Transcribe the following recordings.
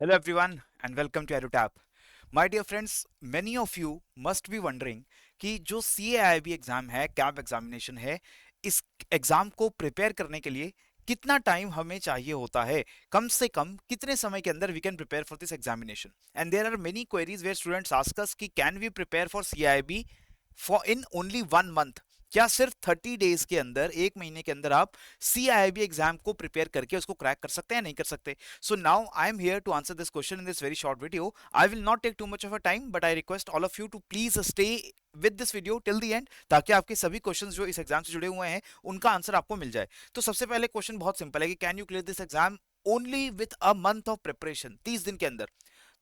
Hello everyone and welcome to EduTap. My dear friends, many of you must be wondering कि जो CAIB exam है, cab examination है, इस exam को prepare करने के लिए कितना टाइम हमें चाहिए होता है, कम से कम कितने समय के अंदर we can prepare for this examination. And there are many queries where students ask us कि can we prepare for CIB for in only 1 month. क्या सिर्फ 30 डेज के अंदर, 1 महीने के अंदर आप CIB एग्जाम को प्रिपेयर करके उसको क्रैक कर सकते हैं, नहीं कर सकते? So now I am here to answer this question in this very short video. I will not take too much of a time, but I request all of you to please stay with this video till the end ताकि आपके सभी questions जो इस exam से जुड़े हुए हैं उनका आंसर आपको मिल जाए। तो सबसे पहले क्वेश्चन बहुत सिंपल है कि can you clear this exam only with a month of preparation, 30 दिन के अंदर?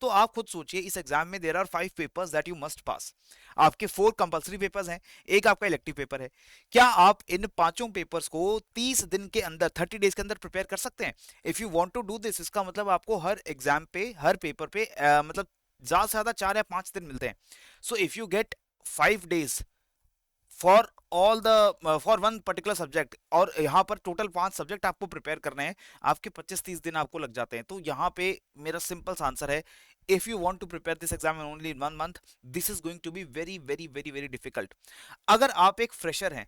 तो आप खुद सोचिए, इस एग्जाम में there are 5 papers that you must pass. आपके 4 कंपलसरी पेपर्स हैं, एक आपका इलेक्टिव पेपर है। क्या आप इन पांचों पेपर्स को 30 दिन के अंदर, 30 डेज के अंदर प्रिपेयर कर सकते हैं? If you want to do this, इसका मतलब आपको हर एग्जाम पे, हर पेपर पे मतलब ज्यादा से ज्यादा 4 या 5 दिन मिलते हैं। So if you get 5 days for all the for one particular subject, और यहाँ पर टोटल 5 सब्जेक्ट आपको प्रिपेयर करने हैं, आपके 25-30 दिन आपको लग जाते हैं। तो यहाँ पे मेरा सिंपल सा आंसर है, if you want to prepare this exam only in 1 month, this is going to be very very very very difficult. अगर आप एक फ्रेशर हैं,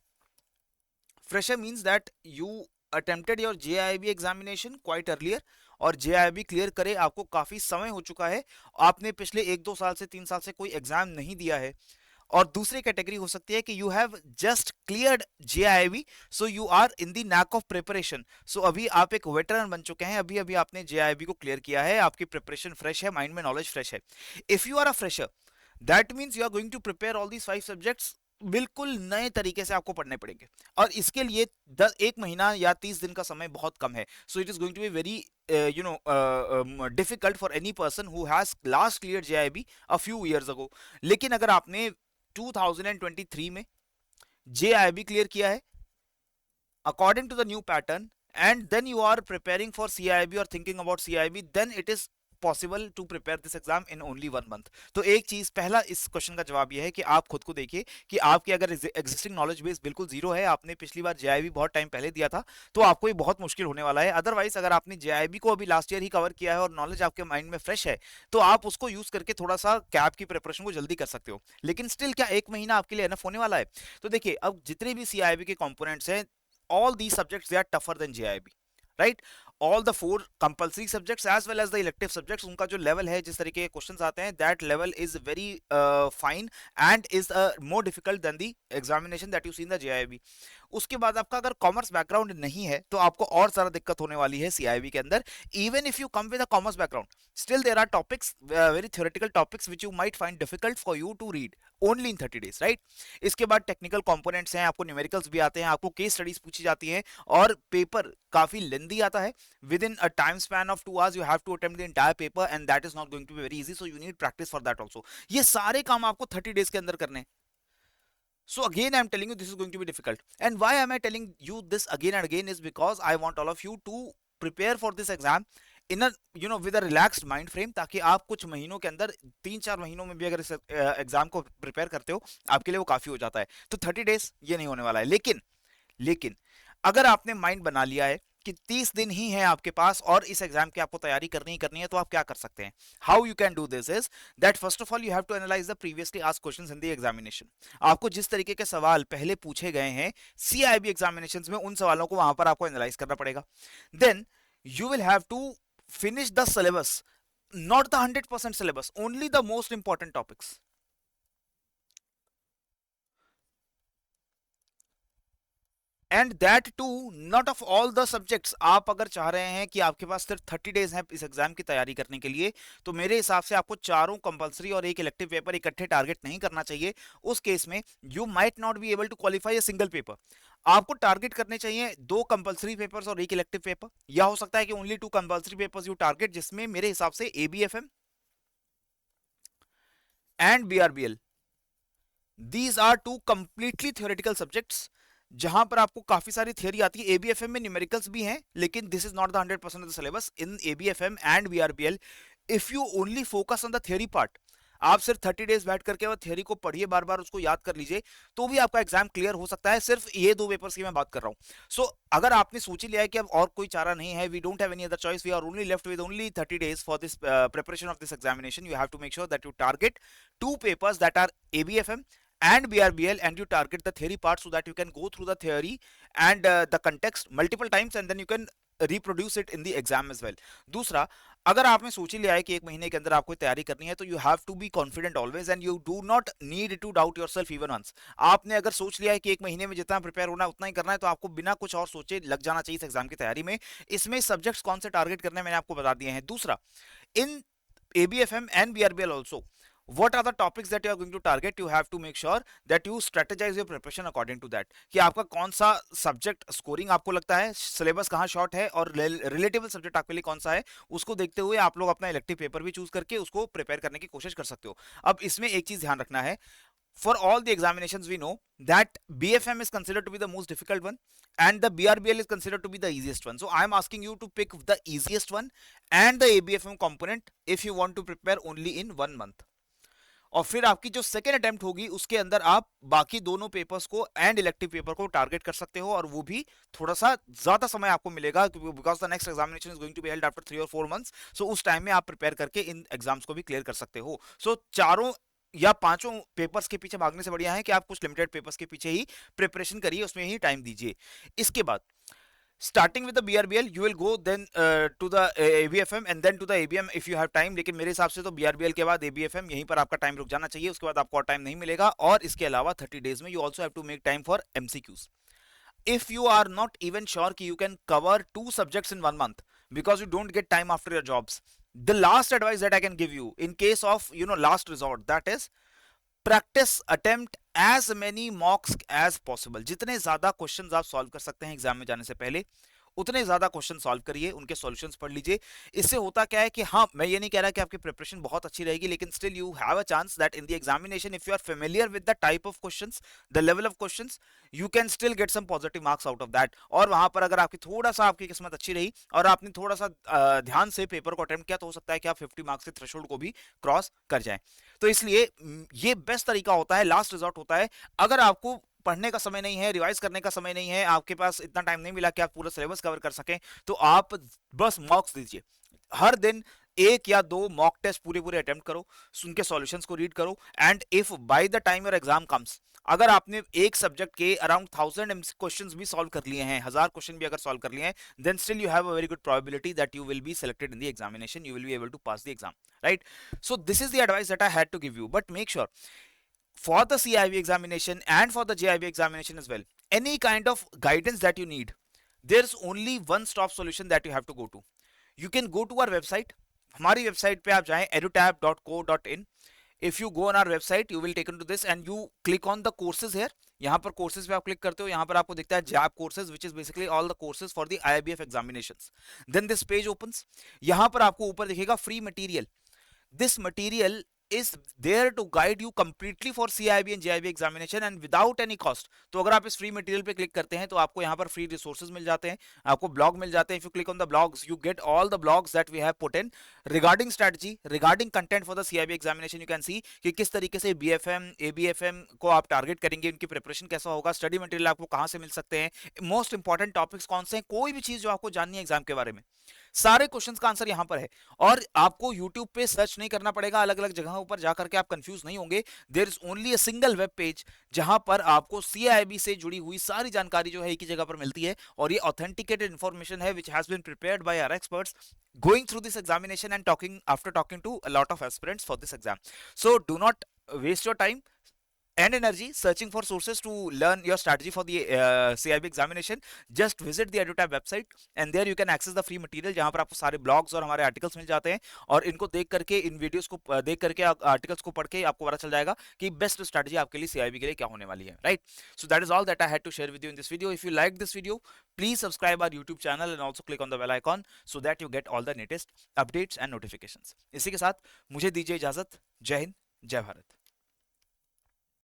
fresher means that you attempted your JIB examination quite earlier, और JIB clear करे आपको काफी समय हो चुका है, आपने पिछले 1-2 साल से 3 साल से कोई एग्जाम नहीं दिया है। और दूसरी कैटेगरी हो सकती है कि you have just cleared JIB, so you are in the knack of preparation. So अभी आप एक वेटरन बन चुके हैं, अभी अभी आपने JIB को क्लियर किया है, आपकी प्रिपरेशन फ्रेश है, माइंड में नॉलेज फ्रेश है। If you are a fresher, that means you are going to prepare all these 5 subjects, बिल्कुल नए तरीके से आपको पढ़ने पड़ेंगे। और इसके लिए 1 महीना या 30 दिन का समय बहुत कम है। So it is going to be very difficult for any person who has last clear JIB a few years ago. लेकिन अगर आपने 2023 में JIB क्लियर किया है according to the new pattern, and then you are preparing for CIB और thinking about CIB, then it is possible to prepare this exam in only 1 month. तो एक चीज, पहला इस क्वेश्चन का जवाब यह है कि आप खुद को देखिए कि आपकी अगर एग्जिस्टिंग नॉलेज बेस बिल्कुल जीरो है, आपने पिछली बार JIB बहुत टाइम पहले दिया था, तो आपको ये बहुत मुश्किल होने वाला है। अदरवाइज अगर आपने JIB को अभी लास्ट ईयर ही कवर किया है और नॉलेज आपके माइंड में फ्रेश है, तो आप उसको यूज करके थोड़ा सा कैब की प्रिपरेशन को जल्दी कर सकते हो। लेकिन स्टिल क्या 1 महीना आपके लिए एनफ होने वाला है? तो देखिए, अब जितने भी CIB के कंपोनेंट्स हैं, all these subjects they are tougher than JIB, right? All the 4 compulsory subjects as well as the elective subjects, उनका जो लेवल है, जिस तरीके के क्वेश्चंस आते हैं, that level is very fine and is more difficult than the examination that you see in the JIB. उसके बाद आपका अगर कॉमर्स बैकग्राउंड नहीं है, तो आपको और सारा दिक्कत होने वाली है CIB के अंदर। Even if you come with a commerce background, still there are topics, very theoretical topics which you might find difficult for you to read only in 30 days, right? इसके बाद टेक्निकल कंपोनेंट्स हैं, आपको numericals भी आते हैं, आपको case studies पूछी जाती हैं, और पेपर काफी लेंदी आता है। Within a time span of 2 hours you have to attempt the entire paper, and that is not going to be very easy, so you need practice for that also. ये सारे काम आपको 30 days के अंदर करने हैं। So again, I'm telling you this is going to be difficult. And why am I telling you this again and again is because I want all of you to prepare for this exam in a with a relaxed mind frame, ताकि आप कुछ महीनों के अंदर, 3-4 महीनों में भी अगर इस एग्जाम को प्रिपेयर करते हो, आपके लिए वो काफी हो जाता है। तो 30 डेज ये नहीं होने वाला है। लेकिन अगर आपने माइंड बना लिया है कि 30 दिन ही है आपके पास और इस एग्जाम की आपको तैयारी करनी ही करनी है, तो आप क्या कर सकते हैं? How you can do this is that first of all you have to analyse the previously asked questions in the examination. आपको जिस तरीके के सवाल पहले पूछे गए हैं CIB एग्जामिनेशंस में, उन सवालों को वहां पर आपको एनालाइज करना पड़ेगा। Then you will have to finish the syllabus, not the 100% syllabus, only the most important topics, and that too not of all the subjects. आप अगर चाह रहे हैं कि आपके पास सिर्फ 30 डेज हैं इस एग्जाम की तैयारी करने के लिए, तो मेरे हिसाब से आपको चारों कंपलसरी और एक इलेक्टिव पेपर इकट्ठे टारगेट नहीं करना चाहिए। उस केस में you might not be able to qualify a single paper. आपको टारगेट करने चाहिए 2 कंपलसरी पेपर्स और एक इलेक्टिव पेपर, या हो सकता है कि only 2 compulsory papers you target, जिसमें मेरे हिसाब से ABFM and BRBL, these are 2 completely theoretical subjects, जहां पर आपको काफी सारी थियरी आती है। ABFM में न्यूमेरिकल्स भी हैं, लेकिन this is not the 100% of the syllabus in ABFM and BRBL। If you only focus on the theory part, आप सिर्फ 30 डेज बैठ करके वो थ्योरी को पढ़िए, बार बार उसको याद कर लीजिए, तो भी आपका एग्जाम क्लियर हो सकता है। सिर्फ ये 2 पेपर्स की मैं बात कर रहा हूँ। सो अगर आपने सोच ही लिया है कि अब और कोई चारा नहीं है, we don't have any other choice, we are only left with only 30 days for this preparation of this examination, you have to make sure that you target 2 papers that are ABFM and BRBL, and you target the theory part so that you can go through the theory and the context multiple times, and then you can reproduce it in the exam as well. दूसरा, अगर आपने सोच ही लिया है कि 1 महीने के अंदर आपको तैयारी करनी है, तो you have to be confident always and you do not need to doubt yourself even once. आपने अगर सोच लिया है कि 1 महीने में जितना प्रिपेयर होना है उतना ही करना है, तो आपको बिना कुछ और सोचे लग जाना चाहिए इस एग्जाम की तैयारी में। इसमें सब्जेक्ट्स कौन से टारगेट करने मैंने आपको बता दिए हैं। दूसरा, in ABFM and BRBL also, what are the topics that you are going to target? You have to make sure that you strategize your preparation according to that, कि आपका कौन सा सब्जेक्ट स्कोरिंग आपको लगता है, सिलेबस कहाँ short है और रिलेटेबल सब्जेक्ट आपके लिए कौन सा है, उसको देखते हुए आप लोग अपना इलेक्टिव पेपर भी चूज करके उसको प्रिपेयर करने की कोशिश कर सकते हो। अब इसमें एक चीज ध्यान रखना है, for all the examinations we know that BFM is considered to be the most difficult one and the BRBL is considered to be the easiest one. So I am asking you to pick the easiest one and the ABFM component if you want to prepare only in 1 month. और फिर आपकी जो second attempt होगी उसके अंदर आप बाकी दोनों पेपर्स को एंड इलेक्टिव पेपर को टारगेट कर सकते हो, और वो भी थोड़ा सा ज्यादा समय आपको मिलेगा because the next examination is going to be held after 3 और 4 मंथ्स। सो उस टाइम में आप प्रिपेयर करके इन एग्जाम्स को भी क्लियर कर सकते हो। सो चारों या पांचों पेपर्स के पीछे भागने से बढ़िया है कि आप कुछ लिमिटेड पेपर्स के पीछे ही प्रिपरेशन करिए, उसमें ही टाइम दीजिए। इसके बाद starting with the BRBL, you will go then to the ABFM and then to the ABM if you have time, लेकिन मेरे हिसाब से तो BRBL के बाद ABFM, यहीं पर आपका टाइम रुक जाना चाहिए, उसके बाद आपको और टाइम नहीं मिलेगा। और इसके अलावा 30 डेज में you also have to make time for MCQs. If you are not even sure कि you can cover 2 subjects in 1 month because you don't get time after your jobs, the last advice that I can give you in case of last resort, that is practice attempt as many mocks as possible. जितने ज्यादा questions आप solve कर सकते हैं exam में जाने से पहले, उतने ज्यादा क्वेश्चन सॉल्व करिए, उनके सॉल्यूशंस पढ़ लीजिए। इससे होता क्या है कि हाँ, मैं ये नहीं कह रहा कि आपकी प्रिपरेशन बहुत अच्छी रहेगी, लेकिन still you have a chance that in the examination if you are familiar with the type of questions, the level of questions, you can still get some positive marks out of that. और वहां पर अगर आपकी थोड़ा सा आपकी किस्मत अच्छी रही और आपने थोड़ा सा ध्यान से पेपर को अटेम्प्ट किया, तो हो सकता है कि आप 50 मार्क्स के थ्रेशोल्ड को भी क्रॉस कर जाएं। तो इसलिए ये बेस्ट तरीका होता है, लास्ट रिजॉर्ट होता है। अगर आपको पढ़ने का समय नहीं है, रिवाइज करने का समय नहीं है, आपके पास इतना टाइम नहीं मिला कि आप पूरा सिलेबस कवर कर सकें, तो आप बस मॉक्स दीजिए। हर दिन 1 या 2 मॉक टेस्ट पूरे अटेम्प्ट करो, उनके सॉल्यूशंस को रीड करो, and if by the time your exam comes, अगर आपने एक सब्जेक्ट के अराउंड 1000 क्वेश्चंस भी सॉल्व कर लिए हैं, 1000 क्वेश्चन भी अगर सॉल्व कर लिए हैं, then still you have a very good probability that you will be selected in the examination, you will be able to pass the exam, right? So this is the advice that I had to give you, but make sure for the CIB examination and for the JIB examination as well, any kind of guidance that you need, there's only one stop solution that you have to go to. You can go to our website. हमारी website पे आप जाएं edutab.co.in. If you go on our website, you will take into this and you click on the courses here. यहाँ पर courses पे आप click करते हो, यहाँ पर आपको दिखता है JAB courses, which is basically all the courses for the IIBF examinations. Then this page opens. यहाँ पर आपको ऊपर दिखेगा free material. This material is there to guide you completely for CIB and JIB examination and without any cost. तो अगर आप इस free material पे क्लिक करते हैं तो आपको यहाँ पर फ्री रिसोर्सेज मिल जाते हैं, आपको ब्लॉग मिल जाते हैं। If you click on the blogs, you get all the blogs that we have put in regarding strategy, regarding content for the CIB examination. You can see कि किस तरीके से BFM, ABFM को आप टारगेट करेंगे, उनकी प्रिपरेशन कैसा होगा, स्टडी मटेरियल आपको कहाँ से मिल सकते हैं, मोस्ट इंपॉर्टेंट टॉपिक्स कौन से हैं, कोई भी चीज जो आपको जाननी है एग्जाम के बारे में, सारे क्वेश्चंस का आंसर यहां पर है। और आपको YouTube पे सर्च नहीं करना पड़ेगा, अलग अलग जगहों पर जाकर के आप कंफ्यूज नहीं होंगे। There is only a single web page जहां पर आपको CIB से जुड़ी हुई सारी जानकारी जो है एक ही जगह पर मिलती है, और ये ऑथेंटिकेटेड इंफॉर्मेशन है which has been prepared by our experts going through this examination and after talking to a lot of aspirants for this exam. So do not waste your time and energy searching for sources to learn your strategy for the CIB examination. Just visit the EduTab website and there you can access the free material, जहां पर आपको सारे blogs और हमारे articles मिल जाते हैं, और इनको देख करके, इन वीडियोस को देख करके, आर्टिकल्स को पढ़ के आपको पता चल जाएगा कि बेस्ट स्ट्रेटजी आपके लिए CIB के लिए क्या होने वाली है, right? So that is all that I had to share with you in this video. If you like this video, please subscribe our YouTube channel and also click on the bell icon so that you get all the latest updates and notifications. इसी के साथ मुझे दीजिए इजाजत. जय हिंद, जय भारत.